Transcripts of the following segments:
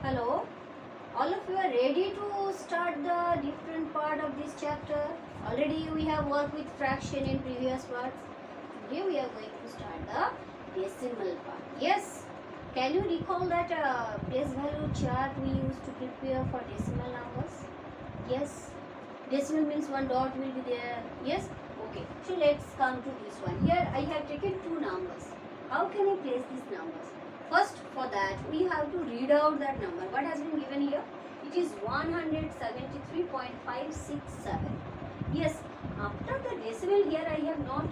Hello, all of you are ready to start the different part of this chapter. Already we have worked with fraction in previous parts. Today we are going to start the decimal part. Yes, can you recall that place value chart we used to prepare for decimal numbers? Yes, decimal means one dot will be there. Yes, okay. So let's come to this one. Here I have taken two numbers. How can I place these numbers? First, for that we have to read out that number. What has been given here? It is 173.567. Yes, after the decimal here I have not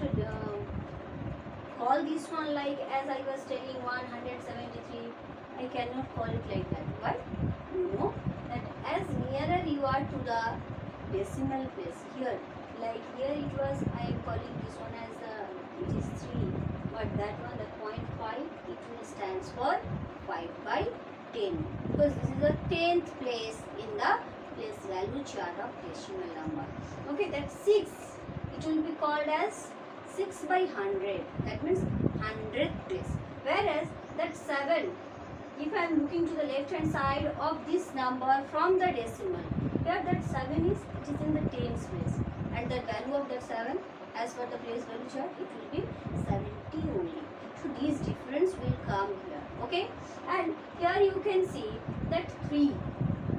call this one like as I was telling 173. I cannot call it like that. Why? You know that as nearer you are to the decimal place here, like here it was, I am calling this one as it is 3, but that one the 0.5 it will stands for 5/10 because this is the 10th place in the place value chart of decimal number. Okay, that 6 it will be called as 6/100, that means 100th place, whereas that 7, if I am looking to the left hand side of this number from the decimal, here that 7 is in the tens place, and the value of that 7 as per the place value chart it will be 70 only. So these difference will come here. Okay, and here you can see that 3,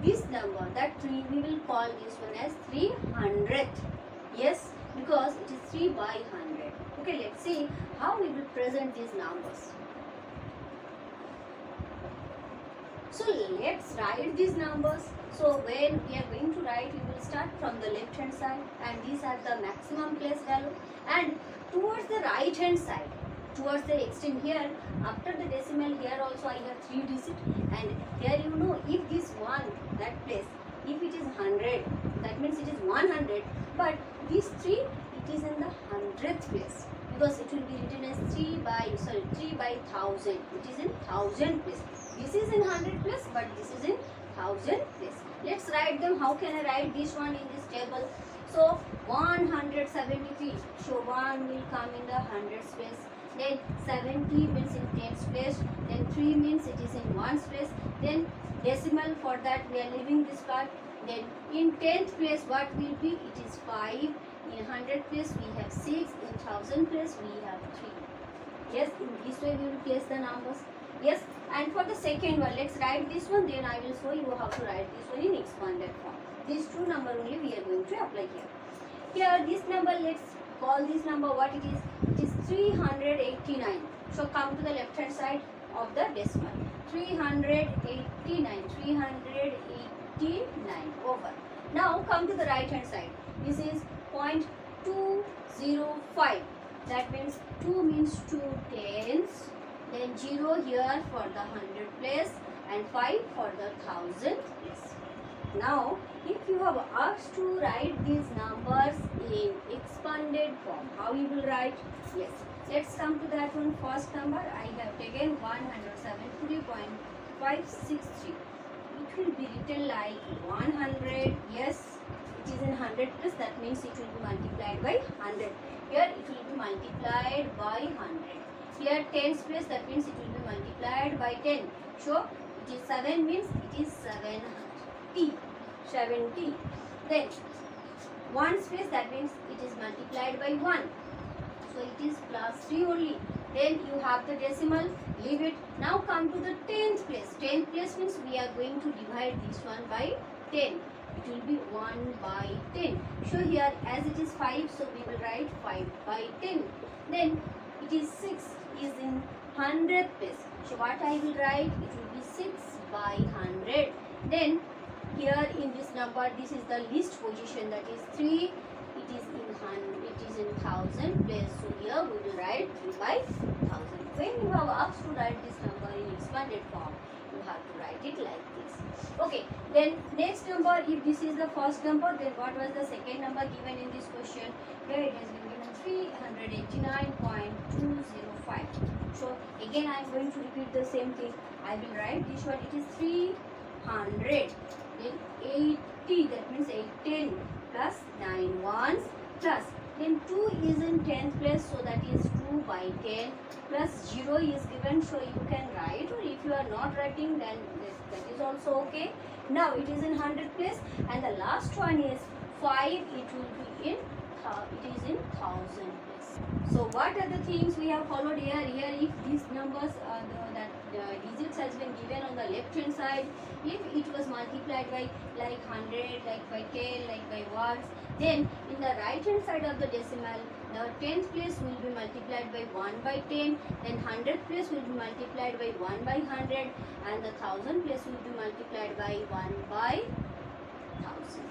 this number, that 3 we will call this one as 300th. Yes, because it is 3/100. Okay, let's see how we will present these numbers. So let's write these numbers. So when we are going to write, we will start from the left hand side, and these are the maximum place value, and towards the right hand side, towards the extreme here, after the decimal here also I have 3 digit, and here you know if this one, that place, if it is 100, that means it is 100, but this 3 it is in the 100th place, because it will be written as 3/1000. It is in 1000 place. This is in 100 place, but this is in 1000 place. Let's write them. How can I write this one in this table? So 173. So 1 will come in the 100th place. Then 70 means in 10th place. Then 3 means it is in 1's place. Then decimal, for that we are leaving this part. Then in 10th place what will be? It is 5. In 100 place we have 6. In 1000 place we have 3. Yes, in this way we will place the numbers. Yes, and for the second one, let's write this one, then I will show you how to write this one in expanded form. These two number only we are going to apply here. Here this number, let's call this number what it is. It is 389. So come to the left hand side of the decimal. 389. 389 over. Now come to the right hand side. This is 0.205. That means 2 means 2 tens. Then 0 here for the 100 place and 5 for the 1000 place. Now if you have asked to write these numbers in expanded form, how you will write? Yes, let's come to that one. First number I have taken 173.563. It will be written like 100. Yes, it is in 100 plus, that means it will be multiplied by 100. Here it will be multiplied by 100. Here 10's place, that means it will be multiplied by 10. So it is 7 means it is 70. 70. Then 1's place, that means it is multiplied by 1. So it is plus 3 only. Then you have the decimal, leave it. Now come to the 10th place. 10th place means we are going to divide this one by 10. It will be 1/10. So here as it is 5, so we will write 5/10. Then it is 6 is in 100th place. So what I will write? It will be 6/100. Then here in this number, this is the least position, that is 3. It is in 1000 place. So here we will write 3/1000. When you have asked to write this number in expanded form, you have to write it like this. Okay. Then next number, if this is the first number, then what was the second number given in this question? Here it has been given 389.205. So again I am going to repeat the same thing. I will write this one. It is 300. Then 80. That means 810 plus 9 ones plus. Then 2 is in 10th place. So that is 2 2 by 10 plus 0 is given, so you can write, or if you are not writing then that is also okay. Now it is in 100 place, and the last one is 5, it will be in it is in 1000 place. So what are the things we have followed here? Here if these numbers digits has been given on the left hand side, if it was multiplied by like 100, like by 10, like by ones, then in the right hand side of the decimal, the 10th place will be multiplied by 1 by 10, then 100th place will be multiplied by 1 by 100, and the 1000 place will be multiplied by 1 by 1000.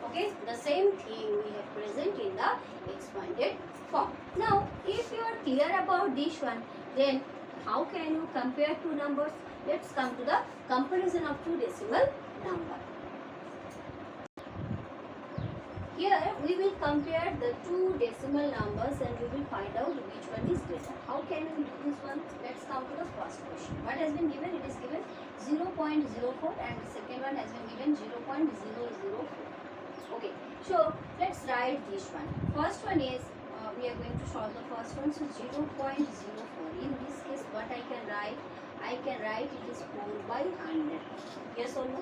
Okay, the same thing we have present in the expanded form. Now if you are clear about this one, then how can you compare two numbers? Let's come to the comparison of two decimal number. Here we will compare the two decimal numbers and we will find out which one is greater. How can we do this one? Let's come to the first question. What has been given? It is given 0.04 and the second one has been given 0.004. Okay, so let's write this one. First one is we are going to solve the first one, so 0.04. In this case, what I can write? I can write it is 4 by 100. Yes or no?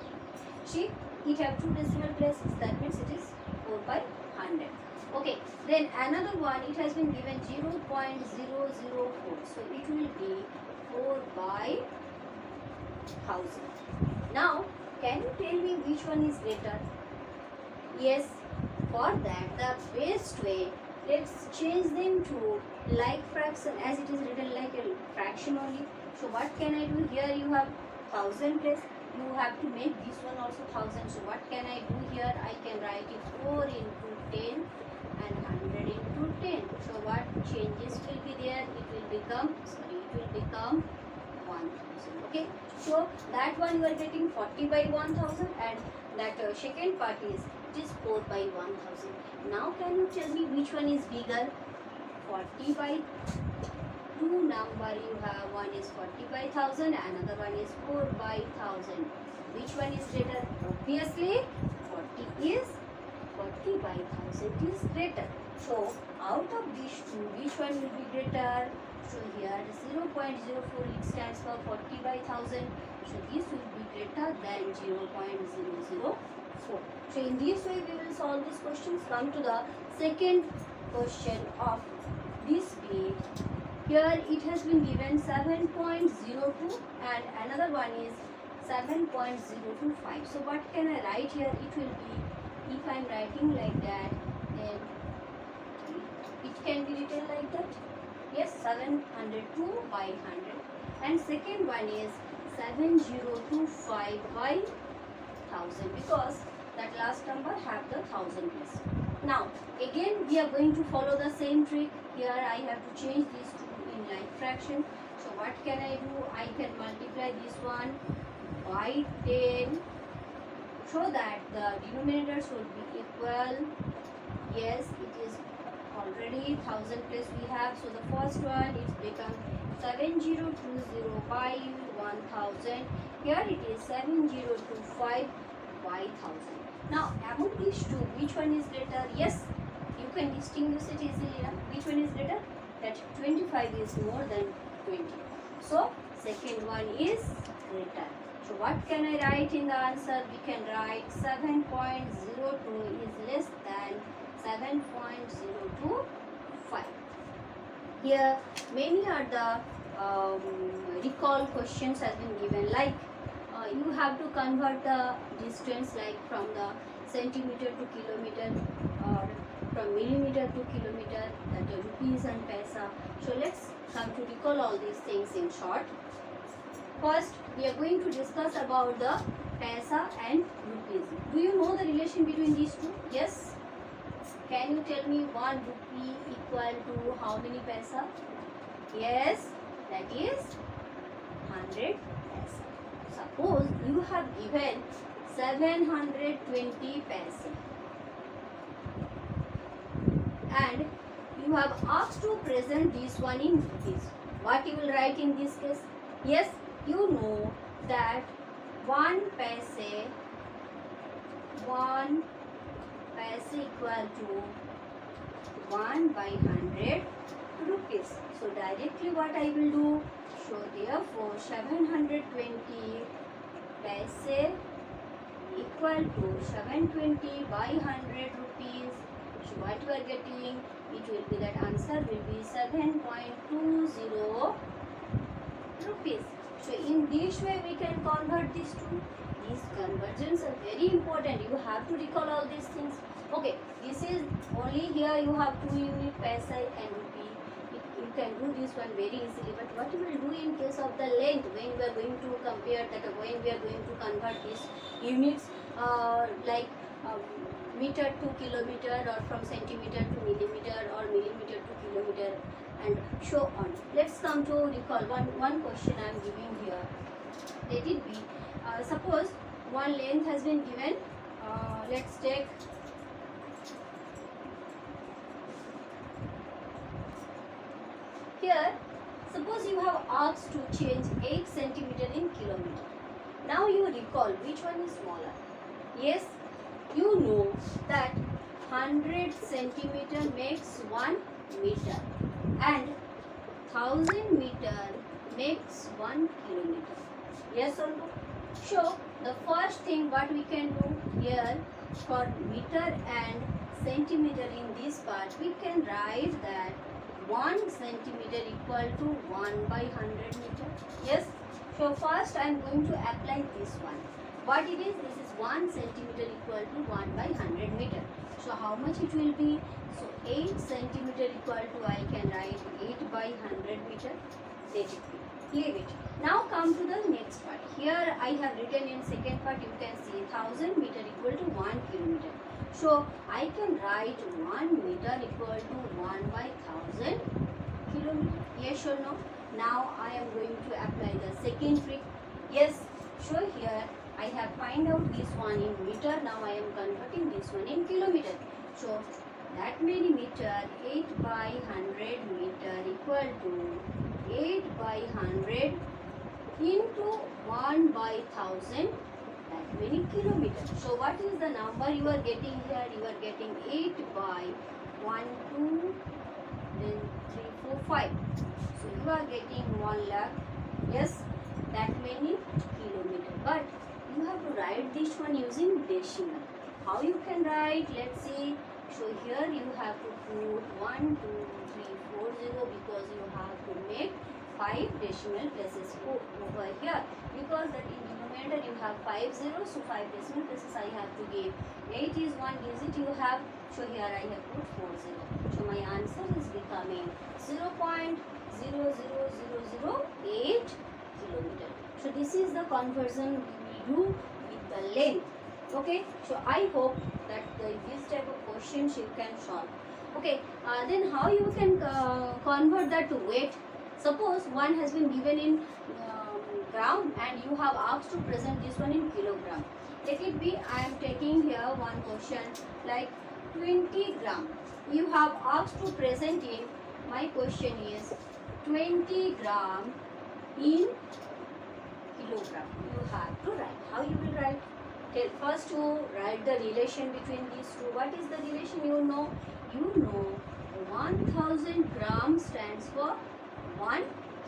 See, it have two decimal places, that means it is 4 by 100. Okay, then another one, it has been given 0.004, so it will be 4 by 1000. Now, can you tell me which one is greater? Yes, for that the best way, let's change them to like fraction, as it is written like a fraction only. So what can I do? Here you have 1000 place, you have to make this one also 1000. So what can I do here? I can write it 4 into 10 and 100 into 10. So what changes will be there? It will become 1000. Okay, so that one you are getting 40 by 1000, and that second part is it is 4 by 1000. Now can you tell me which one is bigger? 40 by two number you have, one is 40 by 1000, another one is 4 by 1000. Which one is greater? Obviously 40 by 1000 is greater. So out of these two, which one will be greater? So here 0.04, it stands for 40 by 1000. So this will be greater than 0.004. So in this way we will solve these questions. Come to the second question of this bit. Here it has been given 7.02 and another one is 7.025. So what can I write here? It will be, if I am writing like that, then it can be written like that. Yes, 702 by 100. And second one is 7025 by 1000, because that last number have the 1000 place. Now again we are going to follow the same trick. Here I have to change these two in like fraction. So what can I do? I can multiply this one by 10 so that the denominators would be equal. Yes, it is already 1000 place we have. So the first one is become 7020 by 1000. Here it is 7025 by 1000. Now among these two, which one is greater? Yes, you can distinguish it easily. Which one is greater? That 25 is more than 20. So second one is greater. So what can I write in the answer? We can write 7.02 is less than 7.025. Here many are the recall questions has been given, like you have to convert the distance like from the centimeter to kilometer or from millimeter to kilometer, that rupees and paisa. So let's come to recall all these things in short. First we are going to discuss about the paisa and rupees. Do you know the relation between these two? Yes. Can you tell me 1 rupee equal to how many paisa? Yes, that is 100 paisa. Suppose you have given 720 paisa and you have asked to present this one in rupees. What you will write in this case? Yes, you know that 1 paise equal to 1 by 100 rupees. So directly what I will do, so therefore 720 paise equal to 720 by 100 rupees. So what you are getting, it will be, that answer will be 7.20 rupees. So in this way we can convert these two. These conversions are very important. You have to recall all these things. Okay, this is only here you have 2 unit paise and rupee. You can do this one very easily. But what you will do in case of the length, when we are going to compare that, when we are going to convert these units like meter to kilometer, or from centimeter to millimeter, or millimeter to kilometer, and so on. Let's come to recall one question I am giving here. Let it be, suppose one length has been given. Let's take here. Suppose you have asked to change 8 centimeter in kilometer. Now you recall which one is smaller. Yes, you know that 100 centimeter makes 1 meter and 1000 meter makes 1 kilometer. Yes or no? So the first thing what we can do here, for meter and centimeter in this part, we can write that 1 centimeter equal to 1 by 100 meter. Yes. So first I am going to apply this one. What it is? This is 1 centimeter equal to 1 by 100 meter. So how much it will be? So 8 centimeter equal to, I can write 8 by 100 meter. Let it be. Leave it. Now come to the next part. Here I have written in second part, you can see 1000 meter equal to 1 kilometer. So I can write 1 meter equal to 1 by 1000 kilometer. Yes or no? Now I am going to apply the second trick. Yes. So here I have find out this one in meter. Now I am converting this one in kilometer. So that many meter, 8 by 100 meter equal to 8 by 100 into 1 by 1000, that many kilometers. So what is the number you are getting here? You are getting 8 by 1, 2, then 3, 4, 5. So you are getting 1 lakh. Yes, that many kilometers. But you have to write this one using decimal. How you can write? Let's see. So here you have to put 1, 2, 3, 4, 0, because you have to make 5 decimal places over here, because that in denominator you have 5 zeros, so 5 decimal places I have to give. 8 is 1 digit you have, so here I have put 4 0. So my answer is becoming 0.00008 kilometer. So this is the conversion we do with the length. Okay, so I hope that this type of questions you can solve. Okay, then how you can convert that to weight? Suppose one has been given in gram and you have asked to present this one in kilogram. Let it be, I am taking here one question like 20 gram. You have asked to present in, my question is 20 gram in kilogram. You have to write. How you will write? First you write the relation between these two. What is the relation? You know 1000 gram stands for 1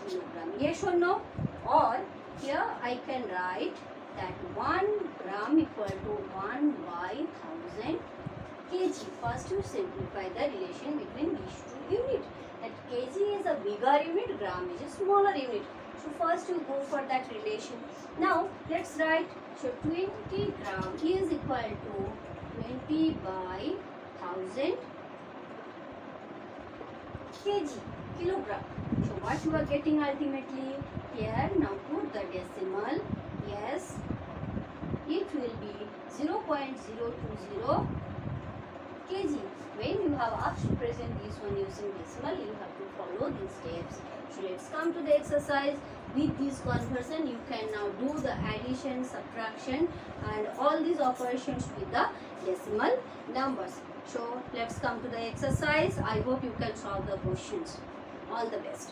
kilogram. Yes or no? Or here I can write that 1 gram equal to 1 by 1000 kg. First you simplify the relation between these two units. That kg is a bigger unit, gram is a smaller unit. So first you go for that relation. Now let's write. So 20 gram is equal to 20 by 1000 kg, kilogram. So what you are getting ultimately here? Now put the decimal. Yes, it will be 0.020 kg. When you have asked to present this one using decimal, you have to follow these steps. So let's come to the exercise. With this conversion, you can now do the addition, subtraction and all these operations with the decimal numbers. So let's come to the exercise. I hope you can solve the questions. All the best.